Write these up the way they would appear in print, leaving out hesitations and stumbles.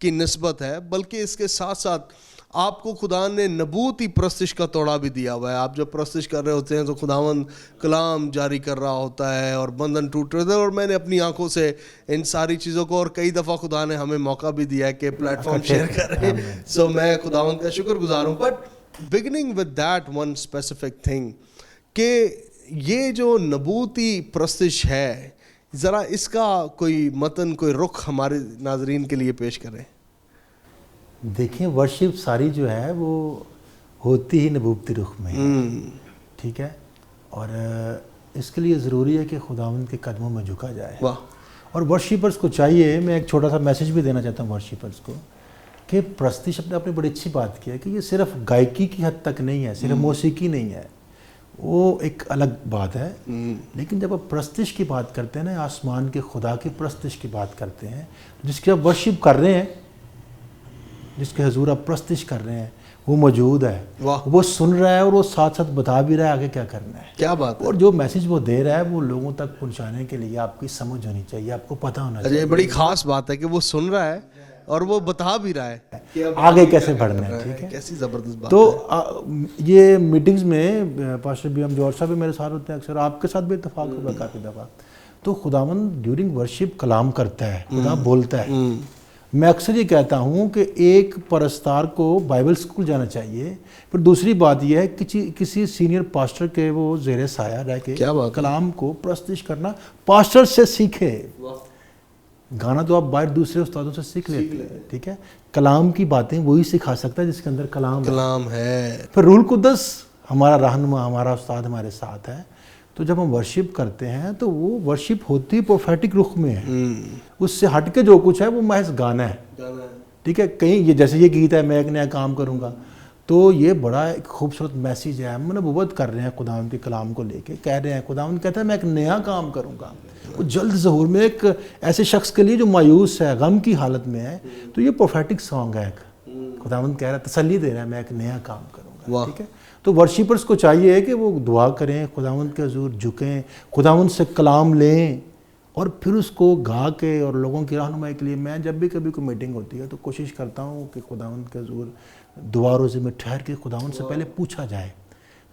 کی نسبت ہے، بلکہ اس کے ساتھ ساتھ آپ کو خدا نے نبوتی پرستش کا توڑا بھی دیا ہوا ہے. آپ جب پرستش کر رہے ہوتے ہیں تو خداوند کلام جاری کر رہا ہوتا ہے اور بندھن ٹوٹ رہے تھے، اور میں نے اپنی آنکھوں سے ان ساری چیزوں کو، اور کئی دفعہ خدا نے ہمیں موقع بھی دیا ہے کہ پلیٹ فارم شیئر کریں. سو میں خداوند کا شکر گزار ہوں. But beginning with that one specific thing کہ یہ جو نبوتی پرستش ہے، ذرا اس کا کوئی متن، کوئی رخ ہمارے ناظرین کے لیے پیش کریں. دیکھیں ورشپ ساری جو ہے وہ ہوتی ہی نبوتی رخ میں ہے، ٹھیک ہے، اور اس کے لیے ضروری ہے کہ خداوند کے قدموں میں جھکا جائے. اور ورشپرز کو چاہیے، میں ایک چھوٹا سا میسیج بھی دینا چاہتا ہوں ورشپرز کو، کہ پرستش آپ نے بڑی اچھی بات کی ہے کہ یہ صرف گائکی کی حد تک نہیں ہے، صرف موسیقی نہیں ہے، وہ ایک الگ بات ہے. لیکن جب آپ پرستش کی بات کرتے ہیں نا، آسمان کے خدا کی پرستش کی بات کرتے ہیں، جس کی آپ ورشپ کر رہے ہیں، جس کے حضور آپ پرستش کر رہے ہیں، وہ موجود ہے، وہ سن رہا ہے اور وہ ساتھ ساتھ بتا بھی رہا ہے آگے کیا کرنا ہے. کیا بات ہے. اور جو میسیج وہ دے رہا ہے وہ لوگوں تک پہنچانے کے لیے آپ کی سمجھ ہونی چاہیے، آپ کو پتہ ہونا چاہیے. یہ بڑی خاص بات ہے کہ وہ سن رہا ہے اور وہ بتا بھی رہا ہے آگے کیسے بڑھنا ہے. ٹھیک ہے، کیسی زبردست بات. تو یہ میٹنگز میں پاسٹر بی ایم جوہر صاحب بھی میرے ساتھ ہوتے ہیں اکثر، آپ کے ساتھ بھی اتفاق ہوگا کافی دفعہ. تو خداوند ڈیورنگ ورشپ کلام کرتا ہے، خدا بولتا ہے. میں اکثر یہ کہتا ہوں کہ ایک پرستار کو بائبل اسکول جانا چاہیے. پھر دوسری بات یہ ہے کہ کسی سینئر پاسٹر کے وہ زیر سایہ رہ کے کلام کو پرستش کرنا پاسٹر سے سیکھے. گانا تو آپ باہر دوسرے استادوں سے سیکھ لیتے ہیں، ٹھیک ہے، کلام کی باتیں وہی سکھا سکتا ہے جس کے اندر کلام ہے. پھر روح القدس ہمارا رہنما، ہمارا استاد ہمارے ساتھ ہے. تو جب ہم ورشپ کرتے ہیں تو وہ ورشپ ہوتی پروفیٹک رخ میں ہے. اس سے ہٹ کے جو کچھ ہے وہ محض گانا ہے، ٹھیک ہے. کہیں یہ جیسے یہ گیت ہے میں ایک نیا کام کروں گا، تو یہ بڑا ایک خوبصورت میسیج ہے. ہم نبوت کر رہے ہیں خداوند کے کلام کو لے کے، کہہ رہے ہیں خداوند کہتا ہے میں ایک نیا کام کروں گا. وہ جلد ظہور میں ایک ایسے شخص کے لیے جو مایوس ہے، غم کی حالت میں ہے، تو یہ پروفیٹک سانگ ہے. ایک خداوند کہہ رہا ہے، تسلی دے رہا ہے میں ایک نیا کام کروں گا. ٹھیک ہے. تو ورشپرز کو چاہیے کہ وہ دعا کریں، خداوند کے حضور جھکیں، خداوند سے کلام لیں، اور پھر اس کو گا کے اور لوگوں کی رہنمائی کے لیے. میں جب بھی کبھی کوئی میٹنگ ہوتی ہے تو کوشش کرتا ہوں کہ خداوند کے حضور دعا روزی میں ٹھہر کے خداوند سے پہلے پوچھا جائے،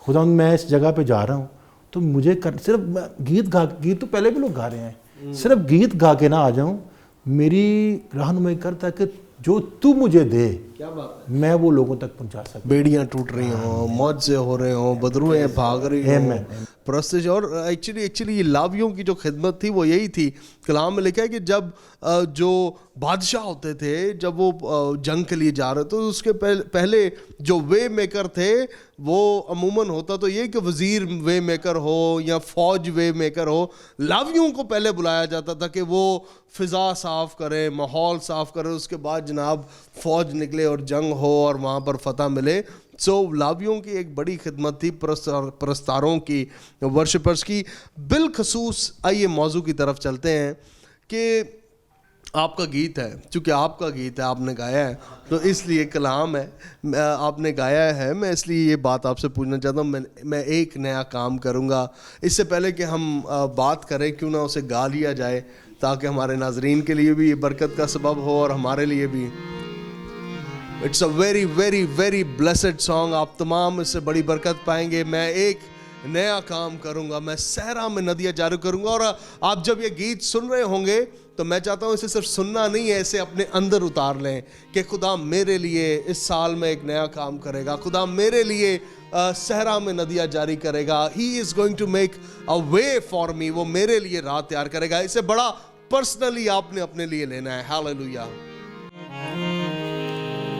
خداوند میں اس جگہ پہ جا رہا ہوں تو مجھے صرف گیت تو پہلے بھی لوگ گا رہے ہیں، صرف گیت گا کے نہ آ جاؤں. میری رہنمائی کرتا ہے کہ جو تو مجھے دے میں وہ لوگوں تک پہنچا سکتا. بیڑیاں ٹوٹ رہی ہوں، موت سے ہو رہے ہوں، بدروہیں بھاگ رہی ہوں، پرستش. اور ایکچولی یہ لاویوں کی جو خدمت تھی وہ یہی تھی. کلام میں لکھا ہے کہ جب جو بادشاہ ہوتے تھے جب وہ جنگ کے لیے جا رہے تو اس کے پہلے جو وے میکر تھے وہ عموماً ہوتا تو یہ کہ وزیر وے میکر ہو یا فوج وے میکر ہو. لاویوں کو پہلے بلایا جاتا تھا کہ وہ فضا صاف کریں، ماحول صاف کریں، اس کے بعد جناب فوج نکلے اور جنگ ہو اور وہاں پر فتح ملے. سو لاویوں کی ایک بڑی خدمت تھی، پرستاروں کی، ورشپرز کی. بالخصوص آئیے موضوع کی طرف چلتے ہیں کہ آپ کا گیت ہے، چونکہ آپ کا گیت ہے، آپ نے گایا ہے تو اس لیے کلام ہے، آپ نے گایا ہے. میں اس لیے یہ بات آپ سے پوچھنا چاہتا ہوں، میں ایک نیا کام کروں گا. اس سے پہلے کہ ہم بات کریں کیوں نہ اسے گا لیا جائے تاکہ ہمارے ناظرین کے لیے بھی یہ برکت کا سبب ہو اور ہمارے لیے بھی. It's a very very very blessed song. آپ تمام اس سے بڑی برکت پائیں گے. میں ایک نیا کام کروں گا، میں صحرا میں ندیاں جاری کروں گا. اور آپ جب یہ گیت سن رہے ہوں گے تو میں چاہتا ہوں اسے صرف سننا نہیں ہے، اسے اپنے اندر اتار لیں کہ خدا میرے لیے اس سال میں ایک نیا کام کرے گا، خدا میرے لیے صحرا میں ندیاں جاری کرے گا. He is going to make a way for me. وہ میرے لیے راہ تیار کرے گا. اسے بڑا پرسنلی آپ نے اپنے لیے لینا ہے. ہاللویا.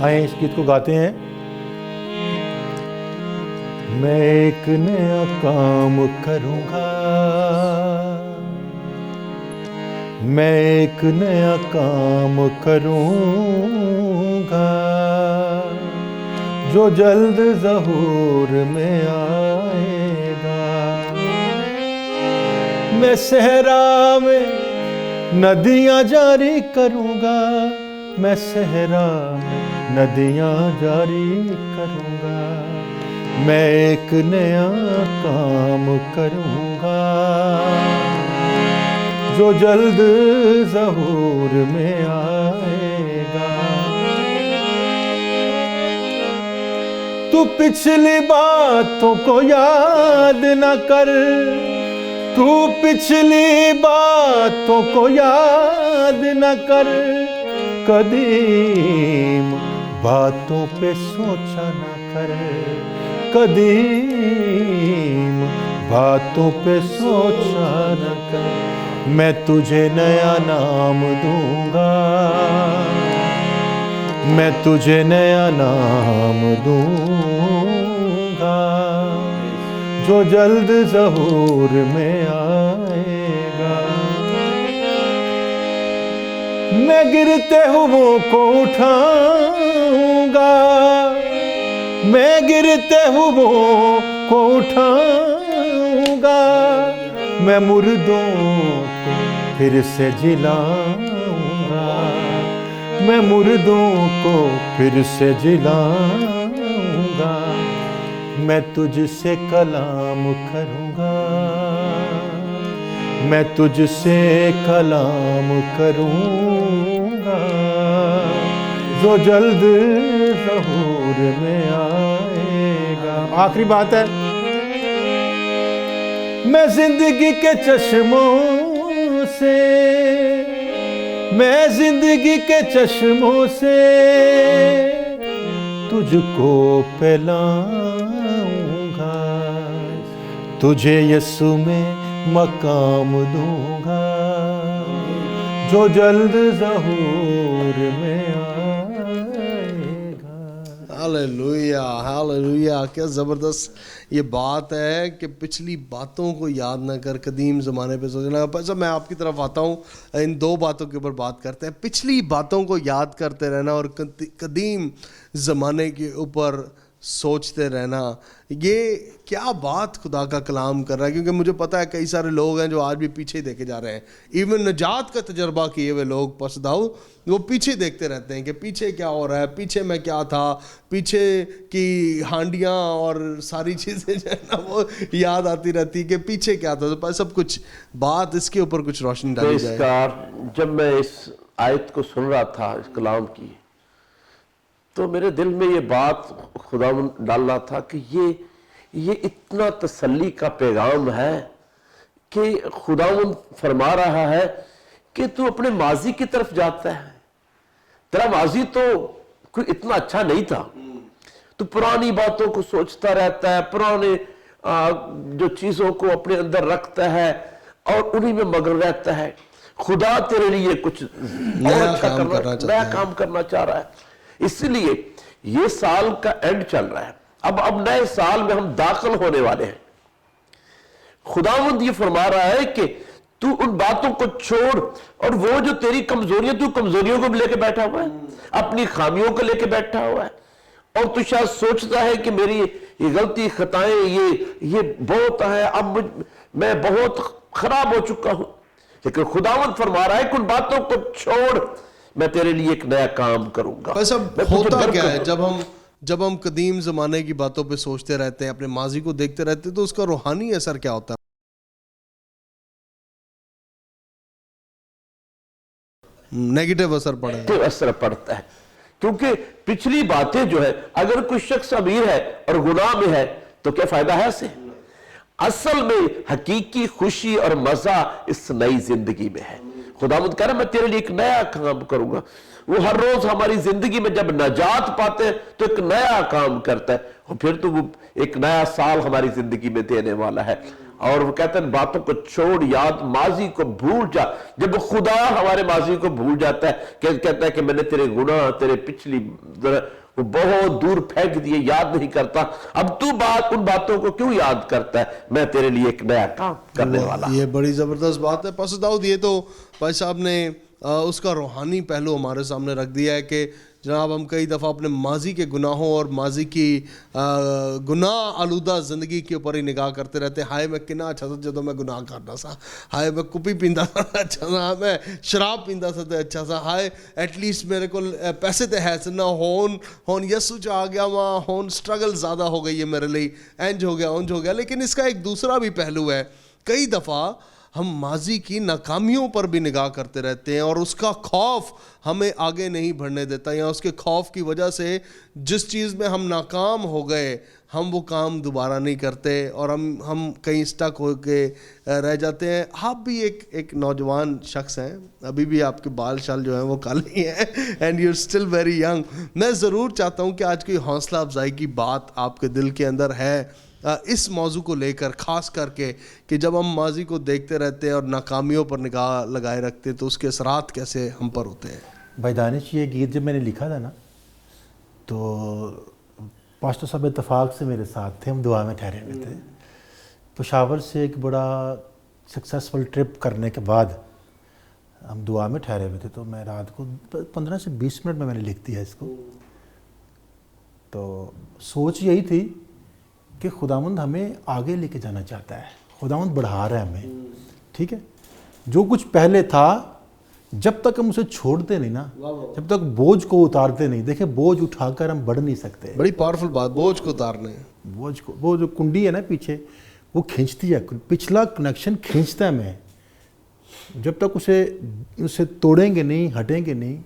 آئیں اس گیت کو گاتے ہیں. میں ایک نیا کام کروں گا، میں ایک نیا کام کروں گا، جو جلد ظہور میں آئے گا. میں صحرا میں ندیاں جاری کروں گا، میں صحرا میں ندیاں جاری کروں گا. میں ایک نیا کام کروں گا، جو جلد ظہور میں آئے گا. تو پچھلی باتوں کو یاد نہ کر، تو پچھلی باتوں کو یاد نہ کر، قدیم باتوں پہ سوچا نہ کر، قدیم باتوں پہ سوچا نہ کر۔ میں تجھے نیا نام دوں گا، میں تجھے نیا نام دوں گا، جو جلد ظہور میں آئے گا۔ میں گرتے ہوئوں کو اٹھاؤں گا، میں گرتے ہوئوں کو اٹھاؤں گا، میں مردوں کو پھر سے جلاؤں گا، میں مردوں کو پھر سے جلاؤں گا، میں تجھ سے کلام کروں گا، میں تجھ سے کلام کروں گا، جو جلد ظہور میں آئے گا۔ آخری بات ہے، میں زندگی کے چشموں سے، میں زندگی کے چشموں سے تجھ کو پلاؤں گا، تجھے یسوع میں مقام دوں گا، جو جلد ظہور میں آئے گا۔ ہاللویہ ہاللویہ، کیا زبردست یہ بات ہے کہ پچھلی باتوں کو یاد نہ کر، قدیم زمانے پہ سوچنا۔ پیسہ میں آپ کی طرف آتا ہوں، ان دو باتوں کے اوپر بات کرتے ہیں، پچھلی باتوں کو یاد کرتے رہنا اور قدیم زمانے کے اوپر سوچتے رہنا۔ یہ کیا بات خدا کا کلام کر رہا ہے، کیونکہ مجھے پتا ہے کئی سارے لوگ ہیں جو آج بھی پیچھے دیکھے جا رہے ہیں، ایون نجات کا تجربہ کیے ہوئے لوگ پسداؤ وہ پیچھے دیکھتے رہتے ہیں کہ پیچھے کیا ہو رہا ہے، پیچھے میں کیا تھا، پیچھے کی ہانڈیاں اور ساری چیزیں جو ہے نا وہ یاد آتی رہتی کہ پیچھے کیا تھا۔ تو سب کچھ بات اس کے اوپر کچھ روشنی ڈالی جائے۔ جب میں اس آیت کو سن رہا تھا اس کلام کی، تو میرے دل میں یہ بات خداوند ڈال رہا تھا کہ یہ اتنا تسلی کا پیغام ہے کہ خداوند فرما رہا ہے کہ تو اپنے ماضی کی طرف جاتا ہے، تیرا ماضی تو کوئی اتنا اچھا نہیں تھا، تو پرانی باتوں کو سوچتا رہتا ہے، پرانے جو چیزوں کو اپنے اندر رکھتا ہے اور انہی میں مگن رہتا ہے۔ خدا تیرے لیے کچھ نیا کام کرنا چاہ رہا ہے، اس لیے یہ سال کا اینڈ چل رہا ہے، اب نئے سال میں ہم داخل ہونے والے ہیں۔ خداوند یہ فرما رہا ہے کہ تو ان باتوں کو چھوڑ، اور وہ جو تیری کمزوریاں، تو کمزوریوں کو بھی لے کے بیٹھا ہوا ہے، اپنی خامیوں کو لے کے بیٹھا ہوا ہے، اور تو شاید سوچتا ہے کہ میری یہ غلطی خطائیں یہ بہت ہیں، اب میں بہت خراب ہو چکا ہوں، لیکن خداوند فرما رہا ہے کہ ان باتوں کو چھوڑ، میں تیرے لیے ایک نیا کام کروں گا۔ بس اب ہوتا کیا ہے، جب ہم قدیم زمانے کی باتوں پہ سوچتے رہتے ہیں، اپنے ماضی کو دیکھتے رہتے ہیں، تو اس کا روحانی اثر کیا ہوتا ہے؟ نیگیٹو اثر پڑا ہے، اثر پڑتا ہے، کیونکہ پچھلی باتیں جو ہے، اگر کوئی شخص امیر ہے اور گناہ میں ہے تو کیا فائدہ ہے اسے؟ اصل میں حقیقی خوشی اور مزہ اس نئی زندگی میں ہے۔ خداوند کہہ رہا ہے میں تیرے لیے ایک نیا کام کروں گا۔ وہ ہر روز ہماری زندگی میں جب نجات پاتے ہیں تو ایک نیا کام کرتا ہے، اور پھر تو وہ ایک نیا سال ہماری زندگی میں دینے والا ہے۔ اور وہ کہتے ہیں باتوں کو چھوڑ، یاد ماضی کو بھول جا۔ جب خدا ہمارے ماضی کو بھول جاتا ہے، کہتا ہے کہ میں نے تیرے گناہ، تیرے پچھلی وہ بہت دور پھینک دیے، یاد نہیں کرتا، اب تو ان باتوں کو کیوں یاد کرتا ہے؟ میں تیرے لیے ایک نیا کام کرنے والا۔ یہ بڑی زبردست بات ہے پاس داؤد۔ یہ تو بھائی صاحب نے اس کا روحانی پہلو ہمارے سامنے رکھ دیا ہے کہ جناب ہم کئی دفعہ اپنے ماضی کے گناہوں اور ماضی کی گناہ آلودہ زندگی کے اوپر ہی نگاہ کرتے رہتے ہیں۔ ہائے میں کنا اچھا تھا جدوں میں گناہ کرنا سا، ہائے میں کپی پیندا تھا اچھا سا، میں شراب پیندا تھا اچھا سا، ہائے ایٹ لیسٹ میرے کو پیسے تے ہے سن ہون یسو چ آ گیا وا، ہون سٹرگل زیادہ ہو گئی ہے میرے لیے، انج ہو گیا اونج ہو گیا۔ لیکن اس کا ایک دوسرا بھی پہلو ہے، کئی دفعہ ہم ماضی کی ناکامیوں پر بھی نگاہ کرتے رہتے ہیں اور اس کا خوف ہمیں آگے نہیں بڑھنے دیتا, یا اس کے خوف کی وجہ سے جس چیز میں ہم ناکام ہو گئے ہم وہ کام دوبارہ نہیں کرتے اور ہم کہیں اسٹک ہو کے رہ جاتے ہیں. آپ بھی ایک نوجوان شخص ہیں, ابھی بھی آپ کے بال شال جو ہیں وہ کالے ہیں, and you still very young. میں ضرور چاہتا ہوں کہ آج کوئی حوصلہ افزائی کی بات آپ کے دل کے اندر ہے اس موضوع کو لے کر, خاص کر کے کہ جب ہم ماضی کو دیکھتے رہتے ہیں اور ناکامیوں پر نگاہ لگائے رکھتے ہیں تو اس کے اثرات کیسے ہم پر ہوتے ہیں. بھائی دانش, یہ گیت جب میں نے لکھا تھا نا تو پاسٹر صاحب اتفاق سے میرے ساتھ تھے, ہم دعا میں ٹھہرے ہوئے تھے. پشاور سے ایک بڑا سکسیسفل ٹرپ کرنے کے بعد ہم دعا میں ٹھہرے ہوئے تھے, تو میں رات کو 15 سے 20 منٹ میں نے لکھ دیا اس کو. تو سوچ یہی تھی کہ خداوند ہمیں آگے لے کے جانا چاہتا ہے, خداوند بڑھا رہا ہے ہمیں, ٹھیک ہے. جو کچھ پہلے تھا جب تک ہم اسے چھوڑتے نہیں نا, جب تک بوجھ کو اتارتے نہیں, دیکھیں بوجھ اٹھا کر ہم بڑھ نہیں سکتے. بڑی پاورفل بات, بوجھ کو اتارنے. بوجھ کو, وہ جو کنڈی ہے نا پیچھے وہ کھینچتی ہے, پچھلا کنیکشن کھینچتا ہے ہمیں. جب تک اسے توڑیں گے نہیں, ہٹیں گے نہیں,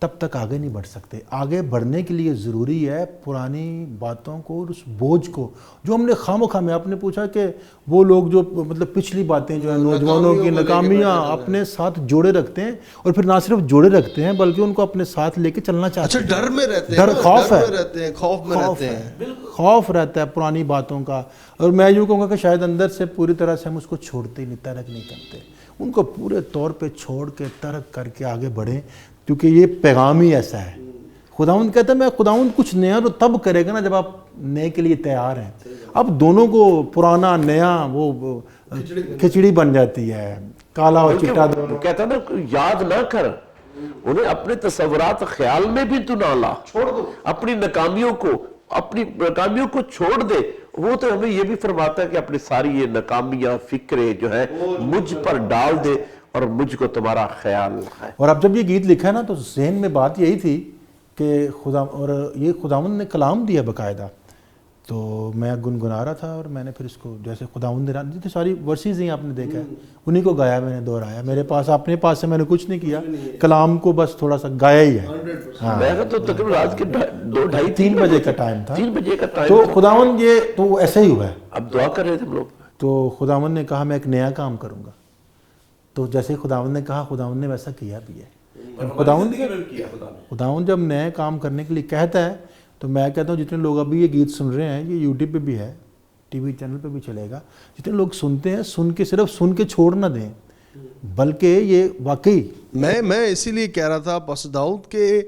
تب تک آگے نہیں بڑھ سکتے. آگے بڑھنے کے لیے ضروری ہے پرانی باتوں کو اور اس بوجھ کو جو ہم نے خواہ میں. آپ نے پوچھا کہ وہ لوگ جو مطلب پچھلی باتیں جو ہیں, نوجوانوں کی ناکامیاں اپنے ساتھ جوڑے رکھتے ہیں, اور پھر نہ صرف جوڑے رکھتے ہیں بلکہ ان کو اپنے ساتھ لے کے چلنا چاہتے ہیں. اچھا, ڈر میں رہتے ہیں, ڈر, خوف ہے, خوف میں رہتے ہیں, خوف رہتا ہے پرانی باتوں کا. اور میں یوں کہوں گا کہ شاید اندر سے پوری طرح سے ہم اس کو چھوڑتے ہی نہیں, ترک نہیں کرتے. ان کو پورے طور پہ چھوڑ کے ترک کر کے آگے بڑھیں, کیونکہ یہ پیغام ہی ایسا ہے. خداوند کہتا ہے میں خداوند کچھ نیا تو تب کرے گا نا جب آپ نئے کے لیے تیار ہیں. اب دونوں کو پرانا نیا وہ کھچڑی بن جاتی ہے, کالا اور چٹا. کہتا ہے نا یاد نہ کر, انہیں اپنے تصورات خیال میں بھی تو نہ لا, چھوڑ دو اپنی ناکامیوں کو چھوڑ دے. وہ تو ہمیں یہ بھی فرماتا ہے کہ اپنی ساری یہ ناکامیاں فکریں جو ہے مجھ پر ڈال دے اور مجھ کو تمہارا خیال ہے. اور اب جب یہ گیت لکھا نا تو ذہن میں بات یہی تھی کہ اور یہ خداوند نے کلام دیا باقاعدہ, تو میں گنگنا رہا تھا اور میں نے پھر اس کو جیسے خداوند نے جتنی ساری ورسیز ہیں آپ نے دیکھا ہے انہی کو گایا, میں نے دہرایا. میرے پاس اپنے پاس سے میں نے کچھ نہیں کیا, کلام کو بس تھوڑا سا گایا ہی ہے. میں تو تقریباً رات کے 2-2:30-3 بجے کا ٹائم تھا, 3 بجے کا ٹائم. تو خداوند یہ تو ایسا ہی ہوا ہے. اب دعا کر رہے تھے ہم لوگ, تو خداوند نے کہا میں ایک نیا کام کروں گا. تو جیسے خداوند نے کہا خداوند نے ویسا کیا بھی ہے. خداوند جب نئے کام کرنے کے لیے کہتا ہے تو میں کہتا ہوں جتنے لوگ ابھی یہ گیت سن رہے ہیں, یہ یوٹیوب پہ بھی ہے, ٹی وی چینل پہ بھی چلے گا, جتنے لوگ سنتے ہیں صرف سن کے چھوڑ نہ دیں, بلکہ یہ واقعی میں اسی لیے کہہ رہا تھا پاسٹر داؤد کہ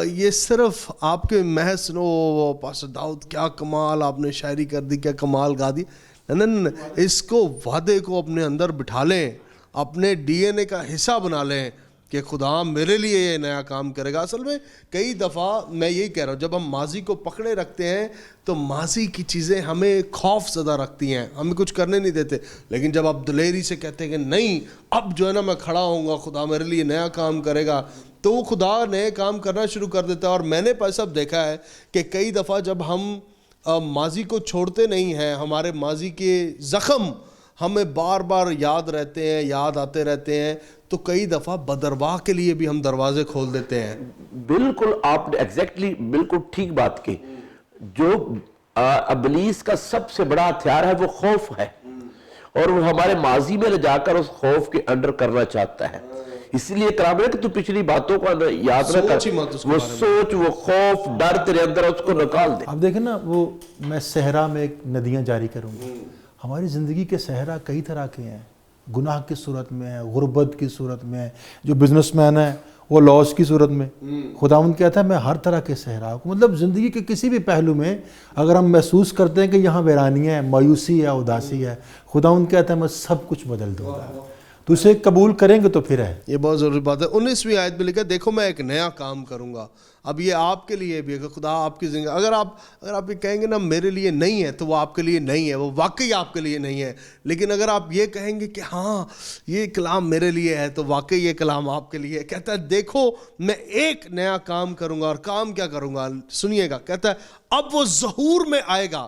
یہ صرف آپ کے محض سنو پاسٹر داؤد کیا کمال آپ نے شاعری کر دی, کیا کمال گا دی. نہیں, اس کو وعدے کو اپنے اندر بٹھا لیں, اپنے ڈی این اے کا حصہ بنا لیں کہ خدا میرے لیے یہ نیا کام کرے گا. اصل میں کئی دفعہ میں یہی کہہ رہا ہوں, جب ہم ماضی کو پکڑے رکھتے ہیں تو ماضی کی چیزیں ہمیں خوف زدہ رکھتی ہیں, ہمیں کچھ کرنے نہیں دیتے. لیکن جب آپ دلیری سے کہتے ہیں کہ نہیں اب جو ہے نا میں کھڑا ہوں گا, خدا میرے لیے نیا کام کرے گا, تو وہ خدا نئے کام کرنا شروع کر دیتا ہے. اور میں نے سب دیکھا ہے کہ کئی دفعہ جب ہم ماضی کو چھوڑتے نہیں ہیں, ہمارے ماضی کے زخم ہمیں بار بار یاد رہتے ہیں, یاد آتے رہتے ہیں, تو کئی دفعہ بدرواہ کے لیے بھی ہم دروازے کھول دیتے ہیں. بالکل آپ نے ایگزیکٹلی بالکل ٹھیک بات کی. جو ابلیس کا سب سے بڑا ہتھیار ہے وہ خوف ہے, اور وہ ہمارے ماضی میں لے جا کر اس خوف کے انڈر کرنا چاہتا ہے. اسی لیے کلام ہے کہ تو پچھلی باتوں کو یاد نہ کر, وہ سوچ, وہ خوف, ڈر تیرے اندر اس کو نکال دے. اب دیکھیں نا, وہ میں صحرا میں ایک ندیاں جاری کروں گا. ہماری زندگی کے صحرا کئی طرح کے ہیں, گناہ کی صورت میں ہے, غربت کی صورت میں ہے, جو بزنس مین ہے وہ لاس کی صورت میں. خداوند کہتا ہے میں ہر طرح کے صحرا کو, مطلب زندگی کے کسی بھی پہلو میں اگر ہم محسوس کرتے ہیں کہ یہاں ویرانیاں ہے, مایوسی ہے, اداسی ہے, خداوند کہتا ہے میں سب کچھ بدل دوں گا. تو اسے قبول کریں گے تو پھر ہے. یہ بہت ضروری بات ہے. 19ویں آیت میں لکھا دیکھو میں ایک نیا کام کروں گا. اب یہ آپ کے لیے بھی ہے کہ خدا آپ کی زندگی, اگر آپ یہ کہیں گے نا میرے لیے نہیں ہے, تو وہ آپ کے لیے نہیں ہے, وہ واقعی آپ کے لیے نہیں ہے. لیکن اگر آپ یہ کہیں گے کہ ہاں یہ کلام میرے لیے ہے, تو واقعی یہ کلام آپ کے لیے ہے. کہتا ہے دیکھو میں ایک نیا کام کروں گا, اور کام کیا کروں گا سنیے گا. کہتا ہے اب وہ ظہور میں آئے گا,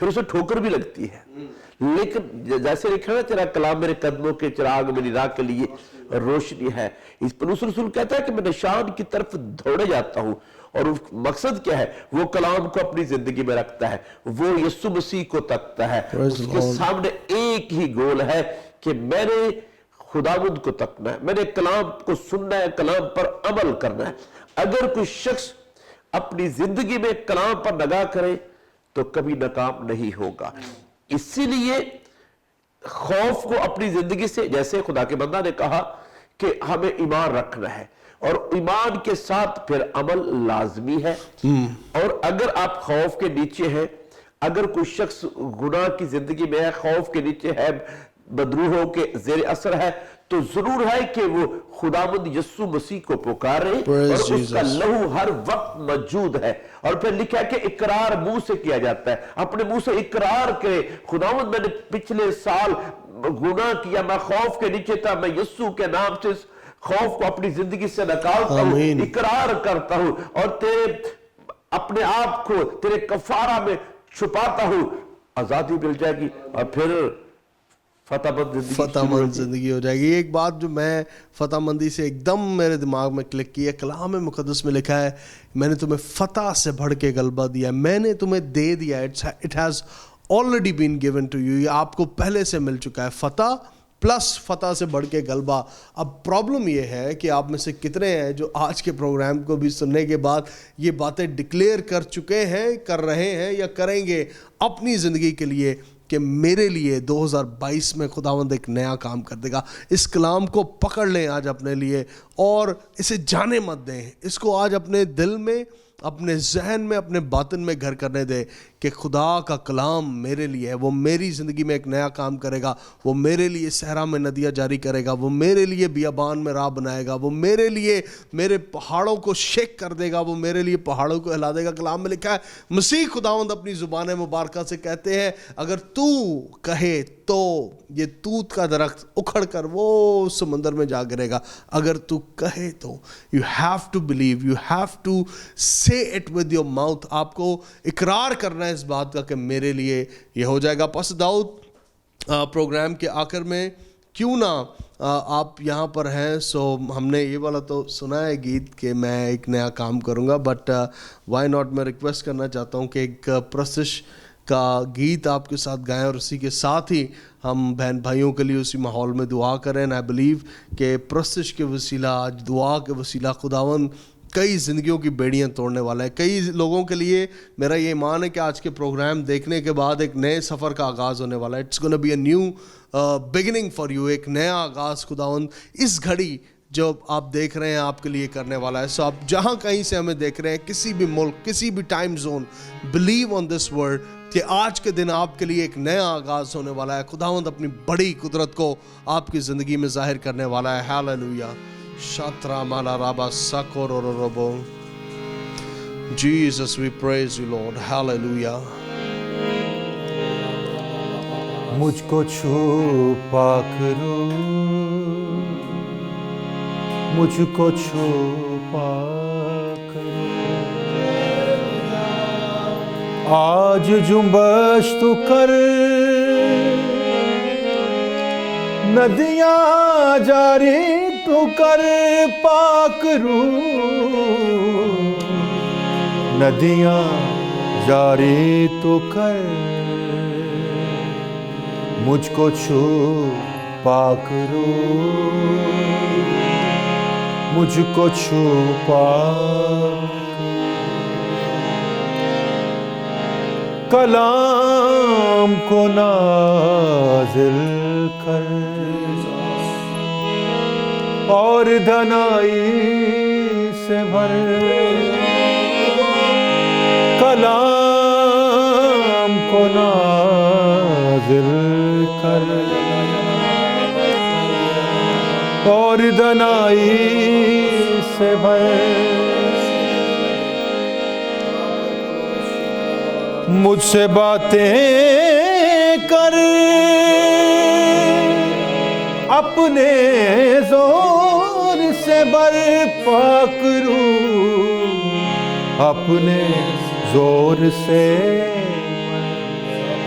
پھر اسے ٹھوکر بھی لگتی ہے، لیکن جیسے لکھا نا تیرا کلام میرے قدموں کے چراغ، میری راہ کے لیے روشنی ہے۔ اس پولس رسول کہتا ہے کہ میں نشان کی طرف دوڑے جاتا ہوں، اور مقصد کیا ہے؟ وہ کلام کو اپنی زندگی میں رکھتا ہے، وہ یسوع مسیح کو تکتا ہے، اس کے سامنے ایک ہی گول ہے کہ میں نے خداوند کو تکنا ہے، میں نے کلام کو سننا ہے، کلام پر عمل کرنا ہے۔ اگر کوئی شخص اپنی زندگی میں کلام پر نگاہ کرے تو کبھی ناکام نہیں ہوگا۔ اسی لیے خوف کو اپنی زندگی سے، جیسے خدا کے بندہ نے کہا کہ ہمیں ایمان رکھنا ہے، اور ایمان کے ساتھ پھر عمل لازمی ہے۔ اور اگر آپ خوف کے نیچے ہیں، اگر کوئی شخص گناہ کی زندگی میں ہے، خوف کے نیچے ہے، بدروحوں کے زیر اثر ہے، تو ضرور ہے کہ وہ خداوند یسوع مسیح کو پکارے، اور اس کا لہو ہر وقت موجود ہے۔ اور پھر لکھا ہے کہ اقرار منہ سے کیا جاتا ہے، اپنے منہ سے اقرار کرے، خداوند میں نے پچھلے سال گناہ کیا، میں خوف کے نیچے تھا، میں یسوع کے نام سے خوف کو اپنی زندگی سے نکالتا ہوں، اقرار کرتا ہوں، اور تیرے اپنے آپ کو تیرے کفارہ میں چھپاتا ہوں، آزادی مل جائے گی، اور پھر فتح مند زندگی ہو جائے گی۔ ایک بات جو میں فتح مندی سے ایک دم میرے دماغ میں کلک کی ہے، کلام مقدس میں لکھا ہے میں نے تمہیں فتح سے بڑھ کے غلبہ دیا، میں نے تمہیں دے دیا، it has already been given to you, یہ آپ کو پہلے سے مل چکا ہے، فتح پلس فتح سے بڑھ کے غلبہ۔ اب پرابلم یہ ہے کہ آپ میں سے کتنے ہیں جو آج کے پروگرام کو بھی سننے کے بعد یہ باتیں ڈکلیئر کر چکے ہیں، کر رہے ہیں یا کریں گے اپنی زندگی کے لیے کہ میرے لیے 2022 میں خداوند ایک نیا کام کر دے گا۔ اس کلام کو پکڑ لیں آج اپنے لیے، اور اسے جانے مت دیں، اس کو آج اپنے دل میں، اپنے ذہن میں، اپنے باطن میں گھر کرنے دے کہ خدا کا کلام میرے لیے ہے، وہ میری زندگی میں ایک نیا کام کرے گا، وہ میرے لیے صحرا میں ندیاں جاری کرے گا، وہ میرے لیے بیابان میں راہ بنائے گا، وہ میرے لیے میرے پہاڑوں کو شیک کر دے گا، وہ میرے لیے پہاڑوں کو ہلا دے گا۔ کلام میں لکھا ہے مسیح خداوند اپنی زبان مبارکہ سے کہتے ہیں اگر تو کہے تو یہ توت کا درخت اکھڑ کر وہ سمندر میں جا گرے گا، اگر تو کہے تو۔ You have to believe, you have to say it with your mouth، آپ کو اقرار کرنا ہے اس بات کا کہ میرے لیے یہ ہو جائے گا۔ پس داؤد پروگرام کے آخر میں کیوں نہ آپ یہاں پر ہیں، سو ہم نے یہ والا تو سنا ہے گیت کہ میں ایک نیا کام کروں گا، بٹ وائی ناٹ، میں ریکویسٹ کرنا چاہتا ہوں کہ ایک پرستش کا گیت آپ کے ساتھ گائیں، اور اسی کے ساتھ ہی ہم بہن بھائیوں کے لیے اسی ماحول میں دعا کریں۔ آئی بلیو کہ پرستش کے وسیلہ، آج دعا کے وسیلہ خداوند کئی زندگیوں کی بیڑیاں توڑنے والا ہے۔ کئی لوگوں کے لیے میرا یہ ایمان ہے کہ آج کے پروگرام دیکھنے کے بعد ایک نئے سفر کا آغاز ہونے والا ہے۔ It's gonna be a new beginning for you, ایک نیا آغاز خداوند اس گھڑی جو آپ دیکھ رہے ہیں آپ کے لیے کرنے والا ہے۔ سو آپ جہاں کہیں سے ہمیں دیکھ رہے ہیں، کسی بھی ملک، کسی بھی time zone, believe on this word کہ آج کے دن آپ کے لیے ایک نیا آغاز ہونے والا ہے۔ خداوند اپنی بڑی قدرت کو آپ کی زندگی میں ظاہر کرنے والا ہے۔ ہاللویا۔ شاترا مالا رابا ساکورو روبو۔ Jesus, we praise you, Lord. Hallelujah. مجھ کو چھپا کرو، مجھ کو چھپا کرو، آج جنبش تو کر، ندیاں جاری تو کر، پاک رو، ندیاں جاری تو کر، مجھ کو چھپا کرو، مجھ کو چھپا، کلام کو نازل کر، اور دھنائی سے بھر، کلام کو نازل کر، اور دھنائی سے بھر، مجھ سے باتیں کر، اپنے زور سے برپا کروں، اپنے زور سے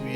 we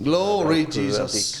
Glory Jesus.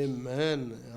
Amen.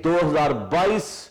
2022